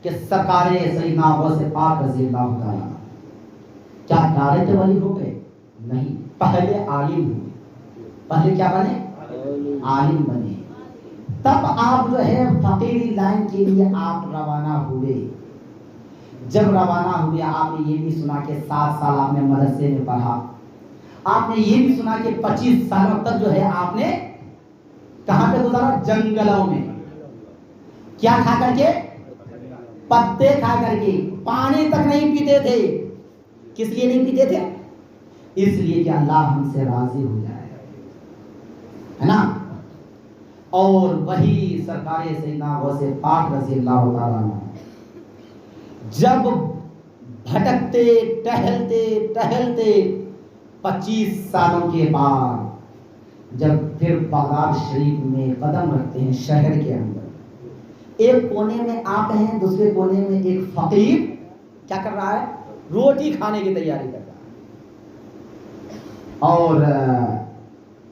کہ سرکار سیدنا غوث پاک رضی اللہ تعالیٰ کیا ڈائریکٹ ولی ہو گئے؟ نہیں، پہلے عالم ہوئے۔ پہلے کیا بنے؟ عالم بنے، تب آپ جو ہے فقیری لائن کے لیے آپ روانہ ہوئے۔ جب روانہ ہوئے آپ نے یہ بھی سنا کہ 7 سال آپ نے مدرسے میں پڑھا، آپ نے یہ بھی سنا کہ 25 سالوں تک جو ہے آپ نے کہاں پہ گزارا؟ جنگلوں میں۔ کیا کھا کر کے؟ پتے کھا کر کے، پانی تک نہیں پیتے تھے۔ کس لیے نہیں پیتے تھے؟ اس لیے کہ اللہ ہم سے راضی ہو جائے، ہے نا۔ اور وہی سرکار سیدنا غوث پاک رضی اللہ تعالیٰ عنہ جب بھٹکتے ٹہلتے 25 سالوں کے بعد جب پھر بغداد شریف میں قدم رکھتے ہیں، شہر کے اندر ایک کونے میں آپ ہیں، دوسرے کونے میں ایک فقیر کیا کر رہا ہے؟ روٹی کھانے کی تیاری کر رہا ہے۔ اور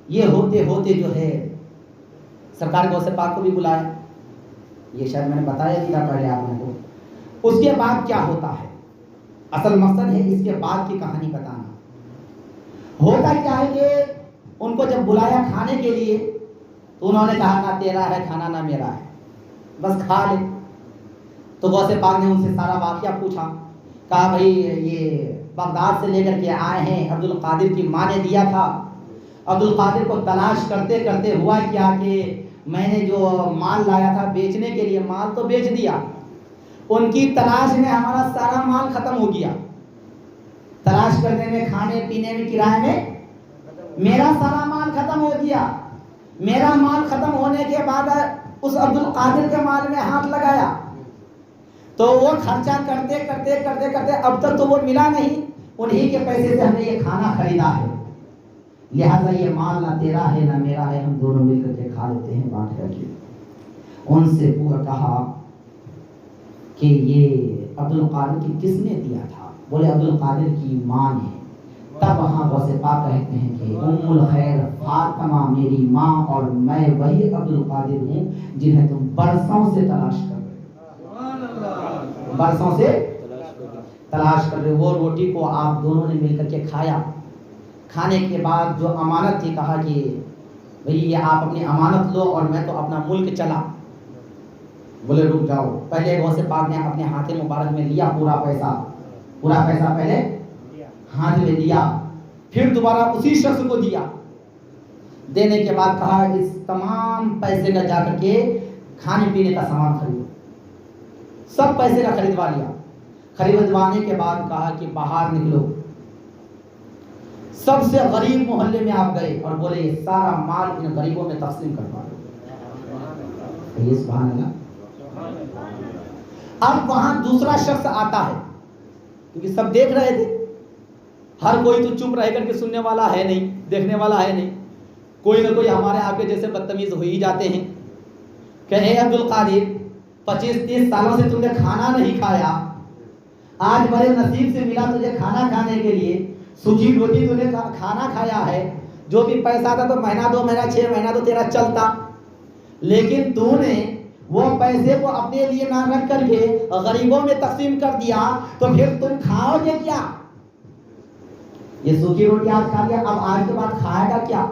یہ ہوتے ہوتے جو ہے سرکار غوث پاک کو بھی بلایا، یہ شاید میں نے بتایا بھی تھا پہلے آپ کو۔ اس کے بعد کیا ہوتا ہے؟ اصل مقصد ہے اس کے بعد کی کہانی بتانا۔ ہوتا کیا ہے کہ ان کو جب بلایا کھانے کے لیے تو انہوں نے کہا نہ تیرا ہے کھانا نہ میرا ہے، بس کھا لے۔ تو غوث پاک نے ان سے سارا واقعہ پوچھا، کہا بھائی یہ بغداد سے لے کر کے آئے ہیں، عبد القادر کی ماں نے دیا تھا، عبد القادر کو تلاش کرتے کرتے ہوا کیا کہ میں نے جو مال لایا تھا بیچنے کے لیے، مال تو بیچ دیا، ان کی تلاش میں ہمارا سارا مال ختم ہو گیا، تلاش کرنے میں، کھانے پینے میں، کرائے میں میرا سارا مال ختم ہو گیا۔ میرا مال ختم ہونے کے بعد اس عبد القادر کے مال میں ہاتھ لگایا تو وہ خرچہ کرتے اب تک تو وہ ملا نہیں، انہی کے پیسے سے ہم نے یہ کھانا خریدا ہے، لہذا یہ مال نہ تیرا ہے نہ میرا ہے، ہم دونوں مل کر کے کھا لیتے ہیں بانٹ کر کے۔ ان سے پورا کہا کہ یہ عبد القادر کی کس نے دیا تھا؟ بولے عبد القادر کی ماں نے۔ تب وہاں غوث پاک کہتے ہیں کہ ام الخیر فاطمہ میری ماں اور میں وہی عبد القادر ہوں جنہیں تم برسوں سے تلاش کر رہے، برسوں سے تلاش کر رہے۔ وہ روٹی کو آپ دونوں نے مل کر کے کھایا، کھانے کے بعد جو امانت تھی کہا کہ بھئی یہ آپ اپنی امانت لو اور میں تو اپنا ملک چلا۔ بولے رک جاؤ، پہلے غوث پاک نے اپنے ہاتھ مبارک میں لیا پورا پیسہ پہلے ہاتھ میں لیا، پھر دوبارہ اسی شخص کو دیا۔ دینے کے بعد کہا اس تمام پیسے کا جا کر کے کھانے پینے کا سامان خریدو، سب پیسے کا خریدوا لیا۔ خریدوانے کے بعد کہا کہ باہر نکلو، سب سے غریب محلے میں آپ گئے اور بولے یہ سارا مال ان غریبوں میں تقسیم کروا دو۔ یہ سبحان اللہ۔ اب وہاں دوسرا شخص آتا ہے، کیونکہ سب دیکھ رہے تھے، ہر کوئی تو چپ رہ کر کے سننے والا ہے نہیں، دیکھنے والا ہے نہیں، کوئی نہ کوئی ہمارے آگے جیسے بدتمیز ہو ہی جاتے ہیں کہ اے عبد القادر 25-30 سالوں سے تم نے کھانا نہیں کھایا، آج بڑے نصیب سے ملا تجھے کھانا کھانے کے لیے، سوکھی روٹی تم نے کھانا کھایا ہے، جو بھی پیسہ آتا تو مہینہ 2 مہینہ 6 مہینہ تو تیرا چلتا، لیکن تو نے وہ پیسے کو اپنے لیے نہ رکھ کر کے غریبوں میں تقسیم کر دیا، تو پھر تم کھاؤ گے کیا؟ یہ سوکھی روٹی آج کھا لیا، اب آج کے بعد کھائے گا کیا؟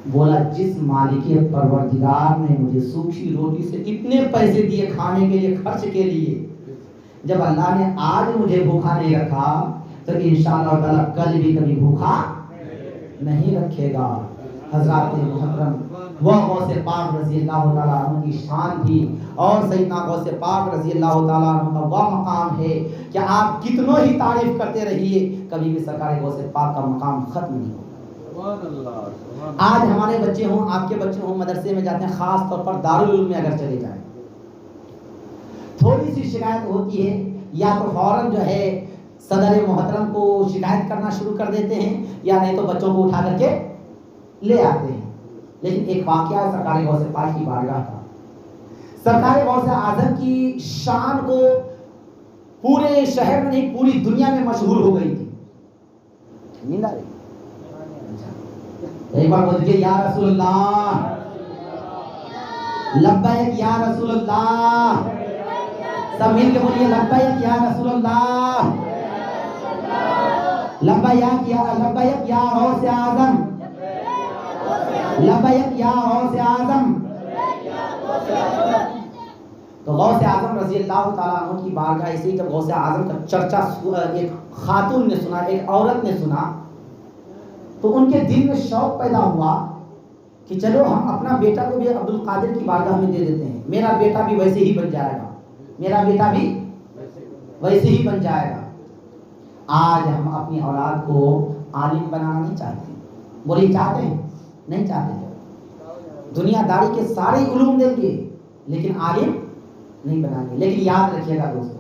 بولا جس مالک پروردگار نے مجھے سوکھی روٹی سے اتنے پیسے دیے کھانے کے لیے، خرچ کے لیے، جب اللہ نے آج مجھے بھوکا نہیں رکھا تو انشاءاللہ تعالیٰ کل بھی کبھی بھوکا نہیں رکھے گا۔ حضرات محترم، وہ غوث پاک رضی اللہ تعالیٰ عنہ کی شان تھی، اور سیدنا غوث پاک رضی اللہ تعالیٰ عنہ کا وہ مقام ہے کہ آپ کتنوں ہی تعریف کرتے رہیے، کبھی بھی سرکار غوث پاک کا مقام ختم نہیں ہوگا۔ آج ہمارے بچے ہوں، آپ کے بچے ہوں، مدرسے میں جاتے ہیں، خاص طور پر دارالعلوم میں اگر چلے جائیں، تھوڑی سی شکایت ہوتی ہے، یا تو فوراً جو ہے صدر محترم کو شکایت کرنا شروع کر دیتے ہیں، یا نہیں تو بچوں کو اٹھا کر کے لے آتے ہیں۔ لیکن ایک واقعہ ہے سرکار غوث پاک کی بارگاہ کا، سرکار غوث اعظم کی شان کو پورے شہر میں نہیں پوری دنیا میں مشہور ہو گئی تھی۔ نیند آ رہی؟ ایک بار بول دیجیے یا رسول اللہ، لبیک یا رسول اللہ، سب مل کے بولیے لبیک یا رسول اللہ، لبیک یا غوث اعظم، لبیک یا غوث اعظم۔ تو غوث اعظم رضی اللہ تعالیٰ عنہ کی بارگاہ سے جب غوث اعظم کا چرچا ایک خاتون نے سنا، ایک عورت نے سنا، تو ان کے دل میں شوق پیدا ہوا کہ چلو ہم اپنا بیٹا کو بھی عبد القادر کی بارگاہ میں دے دیتے ہیں، میرا بیٹا بھی ویسے ہی بن جائے گا، میرا بیٹا بھی ویسے ہی بن جائے گا۔ آج ہم اپنی اولاد کو عالم بنانا نہیں چاہتے، بولی چاہتے ہیں؟ نہیں چاہتے، دنیا داری کے سارے علوم دیں گے لیکن عالم نہیں بنائیں گے۔ لیکن یاد رکھیے گا دوستو،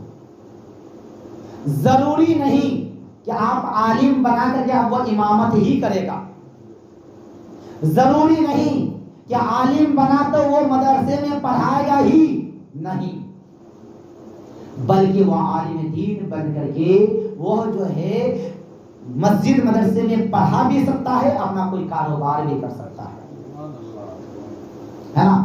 ضروری نہیں کہ آپ عالم بنا کر کے اب وہ امامت ہی کرے گا، ضروری نہیں کہ عالم بنا تو وہ مدرسے میں پڑھائے گا ہی نہیں، بلکہ وہ عالم دین بن کر کے وہ جو ہے مسجد مدرسے میں پڑھا بھی سکتا ہے، اپنا کوئی کاروبار بھی کر سکتا ہے نا۔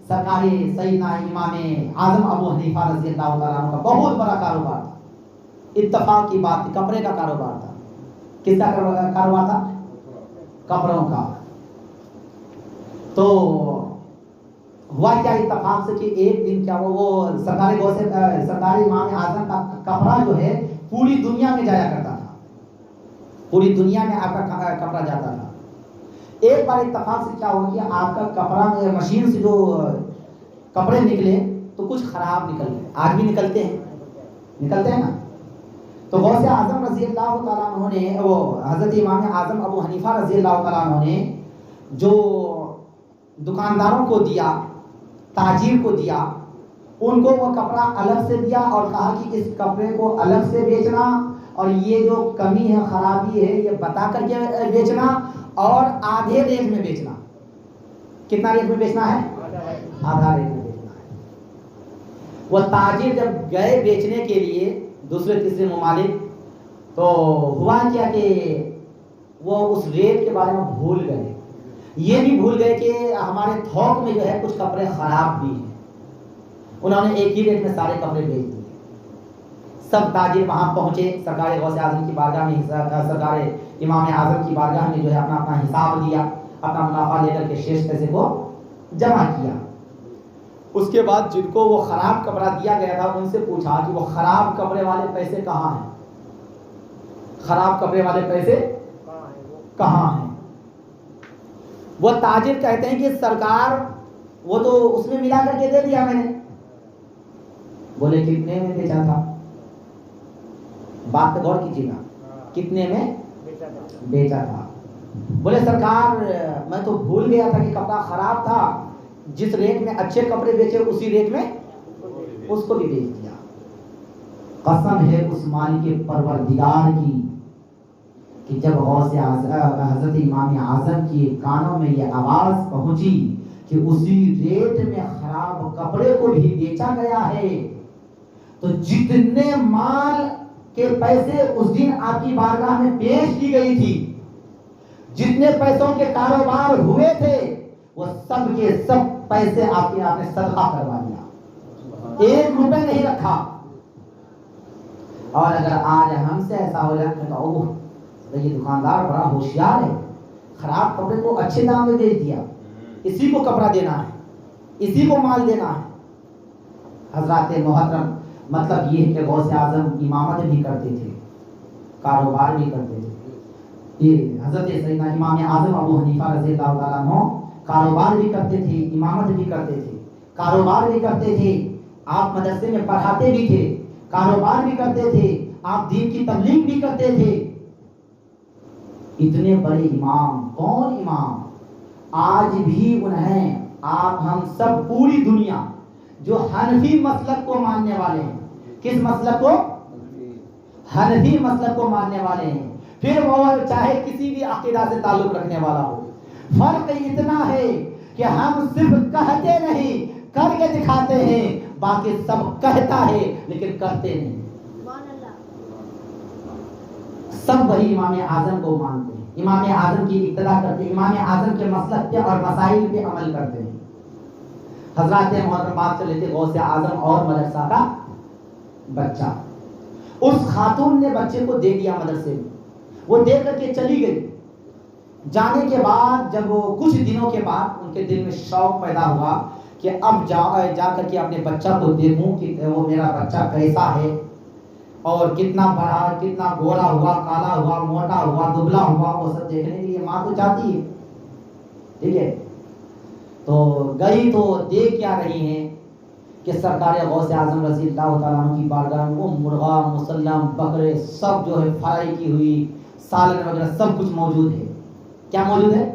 سرکار سیدنا امام اعظم ابو حنیفہ رضی اللہ تعالیٰ عنہ کا بہت بڑا کاروبار تھا، اتفاق کی بات، کپڑے کا کاروبار تھا۔ کس کا کاروبار تھا؟ کپڑوں کا۔ تو ہوا کیا اتفاق سے کہ ایک دن کیا وہ سرکار امام اعظم کا کپڑا جو ہے پوری دنیا میں جایا کرتا تھا، پوری دنیا میں آپ کا کپڑا جاتا تھا۔ ایک بار اتفاق سے کیا ہوا کہ آپ کا کپڑا مشین سے جو کپڑے نکلے تو کچھ خراب نکل گئے، آج بھی نکلتے ہیں نا۔ تو غوث اعظم رضی اللہ تعالیٰ عنہ نے، وہ حضرت امام اعظم ابو حنیفہ رضی اللہ تعالیٰ عنہ نے جو دکانداروں کو دیا، تاجر کو دیا، ان کو وہ کپڑا الگ سے دیا اور کہا کہ اس کپڑے کو الگ سے بیچنا اور یہ جو کمی ہے، خرابی ہے، یہ بتا کر کے بیچنا اور آدھے ریٹ میں بیچنا۔ کتنا ریٹ میں بیچنا ہے؟ آدھا ریٹ میں بیچنا ہے۔ وہ تاجر جب گئے بیچنے کے لیے دوسرے تیسرے ممالک، تو ہوا کیا کہ وہ اس ریٹ کے بارے میں بھول گئے، یہ بھی بھول گئے کہ ہمارے تھوک میں جو ہے کچھ کپڑے خراب بھی ہیں۔ انہوں نے ایک ہی ریٹ میں سارے کپڑے بیچ دیے۔ سب تاجر وہاں پہنچے سرکار غوث اعظم کی بارگاہ میں، سرکار امام اعظم کی بارگاہ میں جو ہے اپنا اپنا حساب دیا، اپنا منافع لے کر کے شیش پیسے کو جمع کیا۔ اس کے بعد جن کو وہ خراب کپڑا دیا گیا تھا ان سے پوچھا کہ وہ خراب کپڑے والے پیسے کہاں ہیں، خراب کپڑے والے پیسے کہاں ہیں؟ وہ تاجر کہتے ہیں کہ سرکار وہ تو اس میں ملا کر کے دے دیا میں نے۔ بولے کتنے میں بیچا تھا؟ بات پہ غور کیجیے گا، کتنے میں بیچا تھا؟ بولے سرکار میں تو بھول گیا تھا کہ کپڑا خراب تھا، جس ریٹ میں اچھے کپڑے بیچے اسی ریٹ میں اس کو بھی بیچ دیا۔ قسم ہے اس مالک پروردگار کی کہ جب غوث حضرت امام اعظم کی کانوں میں یہ آواز پہنچی کہ اسی ریٹ میں خراب کپڑے کو بھی بیچا گیا ہے، تو جتنے مال کے پیسے اس دن آپ کی بارگاہ میں پیش کی گئی تھی، جتنے پیسوں کے کاروبار ہوئے تھے، وہ سب کے سب پیسے آپ نے صدقہ کروا دیا، 1 روپے نہیں رکھا۔ اور اگر آج ہم سے ایسا ہو جائے تو اوہ یہ دکاندار بڑا ہوشیار ہے، خراب کپڑے کو اچھے دام میں بیچ دیا، اسی کو کپڑا دینا ہے، اسی کو مال دینا ہے۔ حضرات محترم، مطلب یہ ہے کہ غوث اعظم امامت بھی کرتے تھے، کاروبار بھی کرتے تھے۔ یہ حضرت سیدنا امام اعظم ابو حنیفہ رضی اللہ تعالیٰ عنہ کاروبار بھی کرتے تھے، امامت بھی کرتے تھے، کاروبار بھی کرتے تھے، آپ مدرسے میں پڑھاتے بھی تھے، کاروبار بھی کرتے تھے، آپ دین کی تبلیغ بھی کرتے تھے۔ اتنے بڑے امام، کون امام آج بھی انہیں آپ ہم سب پوری دنیا جو حنفی مسلک کو ماننے والے ہیں، کس مسلک کو؟ حنفی مسلک کو ماننے والے ہیں، پھر وہ چاہے کسی بھی عقیدہ سے تعلق رکھنے والا ہو۔ فرق اتنا ہے کہ ہم صرف کہتے نہیں کر کے دکھاتے ہیں، باقی سب کہتا ہے لیکن کرتے نہیں۔ سب وہی امام اعظم کو مانتے ہیں، امام اعظم کی اقتدا کرتے ہیں، امام اعظم کے مسلک پہ اور مسائل پہ عمل کرتے ہیں۔ حضرات محترم، بات کر لیتے غوث اعظم اور مدرسہ کا بچہ. اس خاتون نے بچے کو دے دیا مدرسے میں. وہ دے کر کے چلی گئی. جانے کے بعد جب وہ کچھ دنوں کے بعد ان کے دل میں شوق پیدا ہوا کہ اب جا کر کے اپنے بچہ کو دیکھوں کہ وہ میرا بچہ کیسا ہے اور کتنا بڑا, کتنا گورا ہوا, کالا ہوا, موٹا ہوا, دبلا ہوا, وہ سب دیکھنے کے لیے ماں تو چاہتی ہے. ٹھیک ہے, تو گئی تو دیکھ کیا رہی ہیں کہ سرکار غوث اعظم رضی اللہ تعالیٰ عنہ کی بارگاہ میں وہ مرغا, مسلم, بکرے سب جو ہے فرائی کی ہوئی, سالن وغیرہ سب کچھ موجود ہے. کیا موجود ہے؟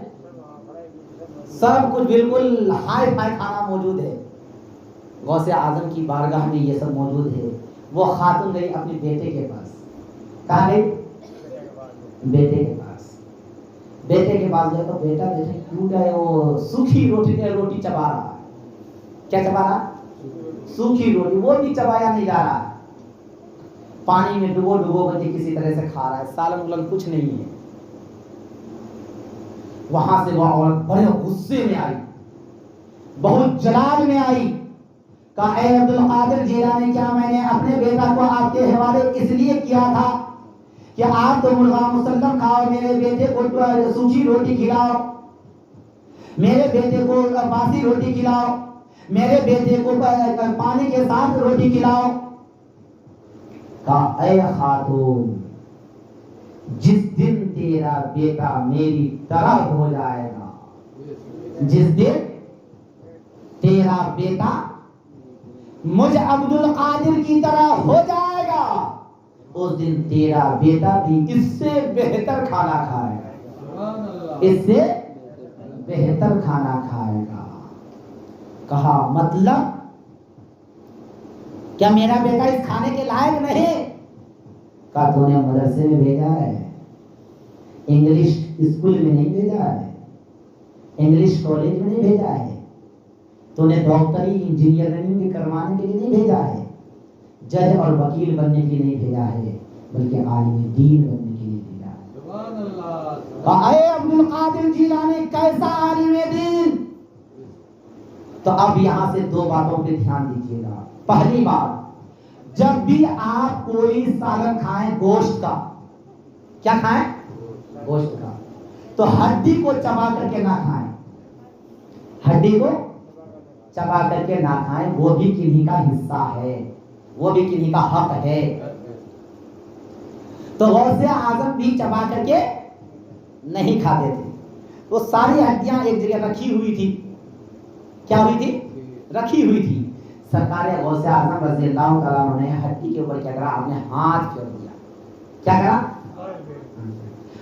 سب کچھ بالکل ہائی فائی کھانا موجود ہے. غوث اعظم کی بارگاہ میں یہ سب موجود ہے. وہ خاتون گئی اپنے بیٹے کے پاس. کہاں گئی؟ بیٹے کے پاس. بیٹے کے پاس گئے تو بیٹا دیکھے کیوں گئے, وہ سوکھی روٹی چبا رہا. کیا چبا رہا؟ سوکھی روٹی. وہ بھی چبایا نہیں جا رہا, پانی میں ڈبو کر کے کسی طرح سے کھا رہا ہے. سالن ولن کچھ نہیں ہے. وہاں سے وہ عورت بڑے غصے میں آئی, بہت جلال میں آئی. کہا اے عبد القادر جیلانی, کیا میں نے اپنے بیٹا کو آپ کے حوالے اس لیے کیا تھا کہ آپ تو مرغا مسلم کھاؤ, میرے بیٹے کو سوکھی روٹی کھلاؤ, میرے بیٹے کو باسی روٹی کھلاؤ, میرے بیٹے کو پانی کے ساتھ روٹی کھلاؤ. کہا اے خاتون, جس دن تیرا بیٹا میری طرح ہو جائے گا, جس دن تیرا بیٹا مجھ عبد القادر کی طرح ہو جائے گا, اس دن تیرا بیٹا بھی اس سے بہتر کھانا کھائے گا, اس سے بہتر کھانا کھائے گا. کہا مطلب کیا میرا بیٹا اس کھانے کے لائق نہیں؟ کہا تو نے مدرسے میں بھیجا ہے, انگلش اسکول میں نہیں بھیجا ہے, انگلش کالج میں نہیں بھیجا ہے, تو نے ڈاکٹری انجینئرنگ کروانے کے لیے نہیں بھیجا ہے, جج اور وکیل بننے کے لیے نہیں بھیجا ہے, بلکہ عالم دین بننے کے لیے بھیجا ہے. سبحان اللہ. اے عبد القادر جیلانی کیسا عالم دین. تو اب یہاں سے دو باتوں پہ دھیان دیجیے گا. پہلی بات, جب بھی آپ کوئی سالن کھائیں گوشت کا, کیا کھائیں؟ گوشت کا, تو ہڈی کو چبا کر کے نہ کھائیں, ہڈی کو چبا کر کے نہ کھائیں, وہ بھی کنہیں کا حصہ ہے, وہ بھی کنہیں کا حق ہے. تو غوث اعظم بھی چبا کر کے نہیں کھاتے تھے. وہ ساری ہڈیاں ایک جگہ رکھی ہوئی تھی. کیا ہوئی تھی؟ رکھی ہوئی تھی. سرکار غوث اعظم رضی اللہ تعالیٰ عنہ نے ہڈی کے اوپر کیا کرا, آپ نے ہاتھ پھیر دیا. کیا کرا؟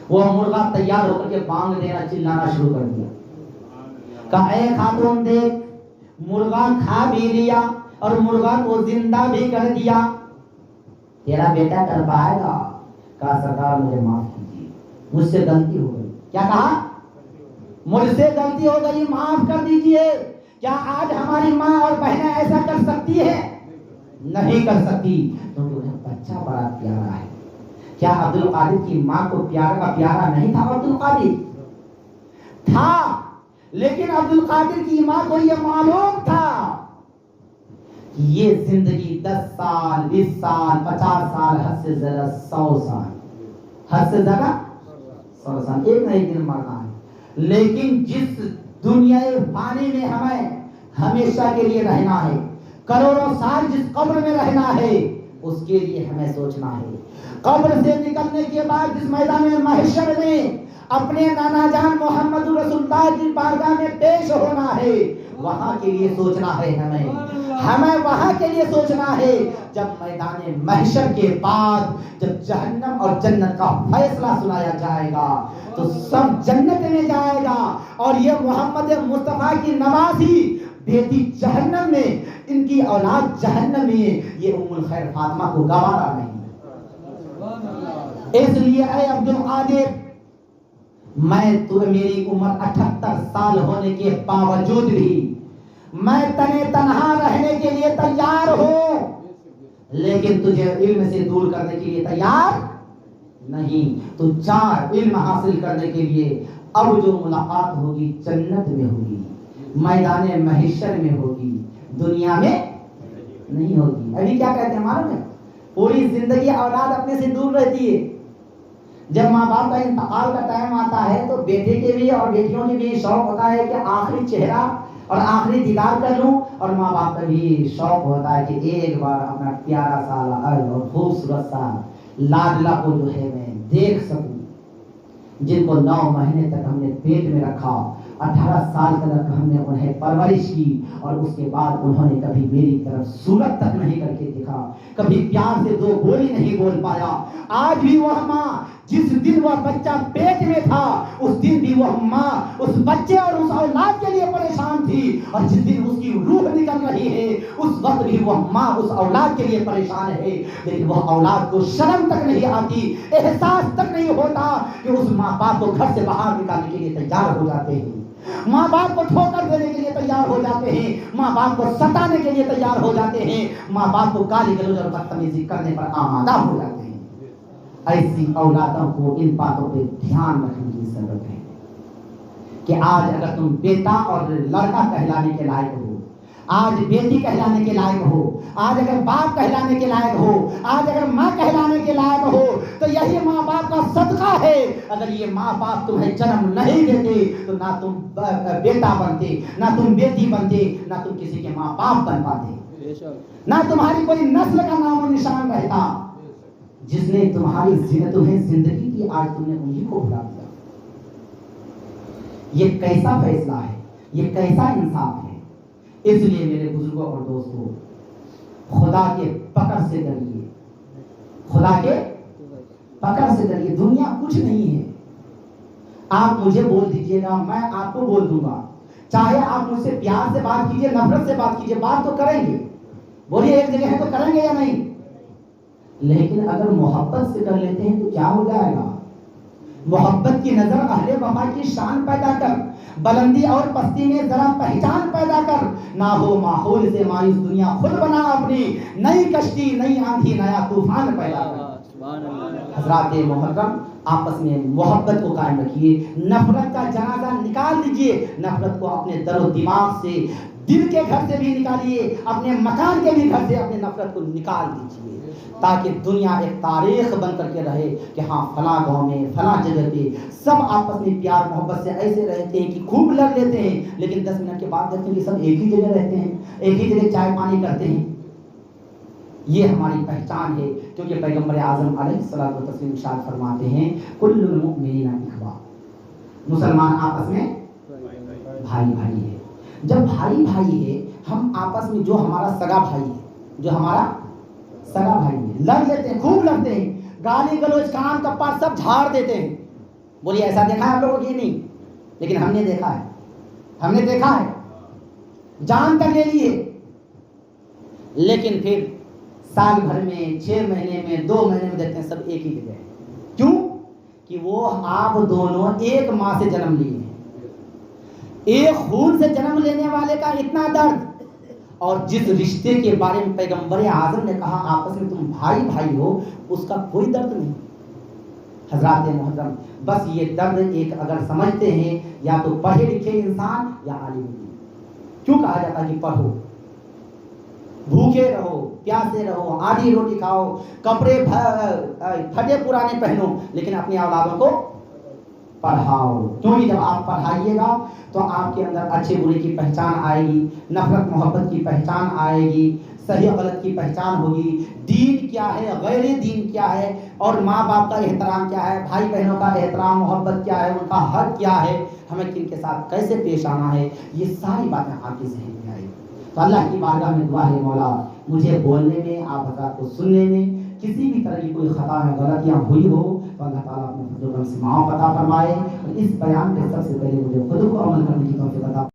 وہ مرغا تیار ہو کر کے بانگ دینا, چلانا شروع کر دیا. کہا اے خاتون دیکھ, مرغا کھا بھی لیا اور مرغا کو زندہ بھی کر دیا, تیرا بیٹا کر پائے گا؟ کہا سرکار مجھے معاف کیجیے, مجھ سے غلطی ہو گئی. کیا کہا؟ مجھ سے غلطی ہو گئی, معاف کر دیجیے. کیا آج ہماری ماں اور بہنیں ایسا کر سکتی ہے؟ نہیں کر سکتی, کیونکہ انہیں بچہ بڑا پیارا ہے. کیا عبد القادر کی ماں کو پیارا کا پیارا نہیں تھا؟ عبد القادر تھا, لیکن عبد القادر کی ماں کو یہ معلوم تھا کہ یہ زندگی 10 سال 20 سال 50 سال حد سے زیادہ 100 سال, حد سے زیادہ 100 سال, ایک نہ ایک دن مرنا ہے. لیکن جس دنیا فانی میں ہمیں ہمیشہ کے لیے رہنا ہے, کروڑوں سال جس قبر میں رہنا ہے, اس کے لیے ہمیں سوچنا ہے. قبر سے نکلنے کے بعد جس میدان محشر میں اپنے نانا جان محمد رسول اللہ کی بارگاہ میں پیش ہونا ہے, وہاں کے لیے سوچنا ہے. ہمیں وہاں کے لیے سوچنا ہے. جب میدان محشر کے بعد جب جہنم اور جنت کا فیصلہ سنایا جائے گا تو سب جنت میں جائے گا, اور یہ محمد مصطفیٰ کی نوازی بیٹی جہنم میں, ان کی اولاد جہنم میں, یہ ام الخیر فاطمہ کو گوارا نہیں. اس لیے اے عبد القادر, میری عمر 78 سال ہونے کے باوجود بھی میں تنہا رہنے کے لیے تیار ہوں, لیکن تجھے علم سے دور کرنے کے لیے تیار نہیں. تو چار علم حاصل کرنے کے لیے اب جو ملاقات ہوگی جنت میں ہوگی, میدان محشر میں ہوگی, دنیا میں نہیں ہوگی. ابھی کیا کہتے ہیں معلوم ہے, پوری زندگی اولاد اپنے سے دور رہتی ہے. جب ماں باپ کا انتقال کا ٹائم آتا ہے تو بیٹے کے بھی اور بیٹیوں کے بھی شوق ہوتا ہے کہ آخری چہرہ اور آخری دیدار کر لوں, اور ماں باپ کا بھی شوق ہوتا ہے کہ ایک بار اپنا پیارا سا اور خوبصورت سا لاڈلا کو جو ہے میں دیکھ سکوں, جن کو 9 مہینے تک ہم نے پیٹ میں رکھا, 18 سال تک ہم نے انہیں پرورش کی, اور اس کے بعد انہوں نے کبھی میری طرف صورت تک نہیں کر کے دکھا, کبھی پیار سے 2 بولی نہیں بول پایا. آج بھی وہ ماں جس دن وہ بچہ پیٹ میں تھا اس دن بھی وہ ماں اس بچے اور اس اولاد کے لیے پریشان تھی, اور جس دن اس کی روح نکل رہی ہے اس وقت بھی وہ ماں اس اولاد کے لیے پریشان ہے. لیکن وہ اولاد کو شرم تک نہیں آتی, احساس تک نہیں ہوتا کہ اس ماں باپ کو گھر سے باہر نکالنے کے لیے تیار ہو جاتے ہیں, ماں باپ کو ٹھوکر دینے کے لیے تیار ہو جاتے ہیں, ماں باپ کو ستانے کے لیے تیار ہو جاتے ہیں, ماں باپ کو گالی گلوچ اور بدتمیزی کرنے پر آمادہ ہو جاتے ہیں. ایسی اولادوں کو ان باتوں پہ دھیان رکھنے کی ضرورت ہے کہ آج اگر تم بیٹا اور لڑکا کہلانے کے لائق ہو, آج بیٹی کہلانے کے لائق ہو, آج اگر باپ کہلانے کے لائق ہو, آج اگر ماں کہلانے کے لائق ہو, تو یہی ماں باپ کا صدقہ ہے. اگر یہ ماں باپ تمہیں جنم نہیں دیتے تو نہ تم بیٹا بنتے, نہ تم بیٹی بنتے, نہ تم کسی کے ماں باپ بن پاتے, نہ تمہاری کوئی نسل کا نام و نشان رہتا. جس نے تمہیں زندگی دی آج تم نے انہی کو بھلا دیا. یہ کیسا فیصلہ ہے, یہ کیسا انصاف ہے. اس لیے میرے بزرگوں اور دوستوں, خدا کے پکڑ سے ڈریے, خدا کے پکڑ سے ڈریے. دنیا کچھ نہیں ہے. آپ مجھے بول دیجئے گا, میں آپ کو بول دوں گا. چاہے آپ مجھ سے پیار سے بات کیجئے, نفرت سے بات کیجئے, بات تو کریں گے. بولیے ایک جگہ ہے تو کریں گے یا نہیں؟ لیکن اگر محبت سے کر لیتے ہیں تو کیا ہو جائے گا؟ محبت کی نظر اہل وفا کی شان پیدا کر, بلندی اور پستی میں ذرا پہچان پیدا کر. نہ ہو ماحول سے مایوس دنیا خود بنا اپنی, نئی کشتی, نئی آندھی, نیا طوفان پیدا کر. حضرات محترم, آپس میں محبت کو قائم رکھیے, نفرت کا جنازہ نکال دیجئے. نفرت کو اپنے دل و دماغ سے, دل کے گھر سے بھی نکالیے, اپنے مکان کے بھی گھر سے اپنے نفرت کو نکال دیجئے, تاکہ دنیا ایک تاریخ بن کر کے رہے کہ ہاں فلاں گاؤں میں, فلاں جگہ پہ سب آپس میں پیار محبت سے ایسے رہتے ہیں کہ خوب لڑ لیتے ہیں, لیکن 10 منٹ کے بعد دیکھتے ہیں کہ سب ایک ہی جگہ رہتے ہیں, ایک ہی جگہ چائے پانی کرتے ہیں. یہ ہماری پہچان ہے, کیونکہ پیغمبر اعظم علیہ الصلوۃ والتسلیم ارشاد فرماتے ہیں کل المؤمنین اخوہ, مسلمان آپس میں بھائی بھائی ہے. جب بھائی بھائی ہے, ہم آپس میں, جو ہمارا سگا بھائی ہے, جو ہمارا سگا بھائی ہے, لڑ لیتے ہیں, خوب لڑتے ہیں, گالی گلوچ کان کپاٹ سب جھاڑ دیتے ہیں. بولیے ایسا دیکھا ہے آپ لوگوں کی؟ نہیں, لیکن ہم نے دیکھا ہے, ہم نے دیکھا ہے, جان تک لے لیے. لیکن پھر سال بھر میں, 6 مہینے میں, 2 مہینے میں دیکھتے ہیں سب ایک ہی جگہ. کیوں؟ کہ وہ آپ دونوں ایک ماں سے جنم لیے ہیں, ایک خون سے جنم لینے والے کا اتنا درد, اور جس رشتے کے بارے میں پیغمبر اعظم نے کہا آپس میں تم بھائی بھائی ہو, اس کا کوئی درد نہیں. حضرات محترم, بس یہ درد ایک اگر سمجھتے ہیں, یا تو پڑھے لکھے انسان یا عالم. کیوں کہا جاتا ہے کہ پڑھو, بھوکے رہو, پیاسے رہو, آدھی روٹی کھاؤ, کپڑے پھٹے پرانے پہنو, لیکن اپنی اولادوں کو پڑھاؤ. کیونکہ جب آپ پڑھائیے گا تو آپ کے اندر اچھے برے کی پہچان آئے گی, نفرت محبت کی پہچان آئے گی, صحیح غلط کی پہچان ہوگی, دین کیا ہے, غیر دین کیا ہے, اور ماں باپ کا احترام کیا ہے, بھائی بہنوں کا احترام محبت کیا ہے, ان کا حق کیا ہے, ہمیں کن کے ساتھ کیسے پیش آنا ہے, یہ ساری باتیں آپ کے ذہن میں آئیں. تو اللہ کی بارگاہ میں دعا ہے, مولا مجھے بولنے میں, آپ حضرات کو سننے میں کسی بھی طرح کی کوئی خطا یا غلطیاں ہوئی ہو تو اللہ تعالیٰ اپنے فضل و کرم سے معاف عطا فرمائے, اور اس بیان کے سب سے پہلے مجھے خود کو عمل کرنے کی توفیق عطا